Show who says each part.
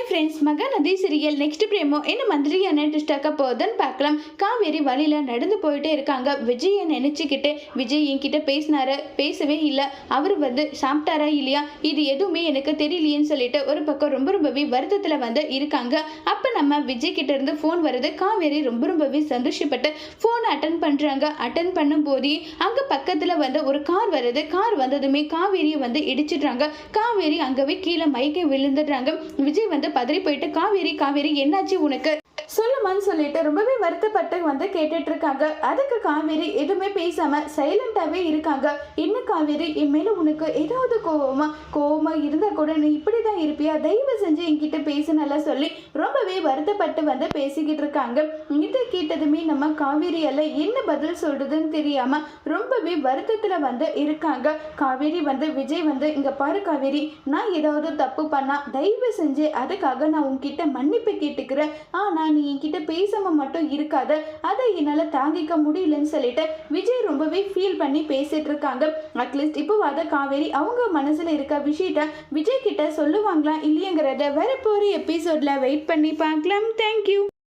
Speaker 1: Friends, Mahanadi serial next பிரேமோ என்ன மாதிரியான twist ஆக்க போகுதுன்னு பார்க்கலாம். காவேரி வழியில நடந்து போயிட்டே இருக்காங்க. விஜயை நினைச்சுக்கிட்டு விஜய் என்கிட்ட பேசினாரு, பேசவே இல்லை, அவர் சாப்பிட்டாரா இல்லையா, இது எதுவுமே எனக்கு தெரியலையேன்னு சொல்லிட்டு ஒரு பக்கம் ரொம்பவே வருத்தத்தில் இருக்காங்க. அப்போ நம்ம விஜய் கிட்ட இருந்து ஃபோன் வருது. காவேரி ரொம்பவே சந்தோஷப்பட்டு ஃபோனை அட்டன் பண்ணுறாங்க. அட்டன் பண்ணும் போதே அங்கே பக்கத்தில் ஒரு கார் வருது. கார் வந்ததுமே காவேரியை இடிச்சிடுறாங்க. காவேரி அங்கவே கீழே மயக்க விழுந்துடுறாங்க. விஜய் பதறி போயிட்டு காவேரி என்னாச்சு உனக்கு சொல்லுமான்னு சொல்லிட்டு ரொம்பவே வருத்தப்பட்டு கேட்டுட்டு இருக்காங்க. அதுக்கு காவேரி எதுவுமே பேசாம சைலண்டாவே இருக்காங்க. என்ன காவேரி, என் மேல உனக்கு ஏதாவது கோவமா இருந்தா கூட நீ இப்படிதான் இருப்பியா, தயவு செஞ்சு என்கிட்ட பேசுனல சொல்லி ரொம்பவே வருத்தப்பட்டு பேசிக்கிட்டு இருக்காங்க. இதை கேட்டதுமே நம்ம காவேரியால என்ன பதில் சொல்றதுன்னு தெரியாம ரொம்பவே வருத்தத்துல இருக்காங்க. காவேரி விஜய் இங்க பாரு காவேரி, நான் ஏதாவது தப்பு பண்ணா தயவு செஞ்சு அதுக்காக நான் உன்கிட்ட மன்னிப்பு கேட்டுக்கிறேன். ஆனா நீ என்கிட்ட பேசாம மட்டும் இருக்காத, அதை என்னால தாங்கிக்க முடியலன்னு சொல்லிட்டு விஜய் ரொம்பவே ஃபீல் பண்ணி பேசிட்டு இருக்காங்க. அட்லீஸ்ட் இப்போ காவேரி அவங்க மனசுல இருக்க விஷயத்த விஜய் கிட்ட சொல்லுவாங்களா இல்லையங்கிறத வரப்போற எபிசோட்ல வெயிட் பண்ணி பார்க்கலாம். தேங்க்யூ.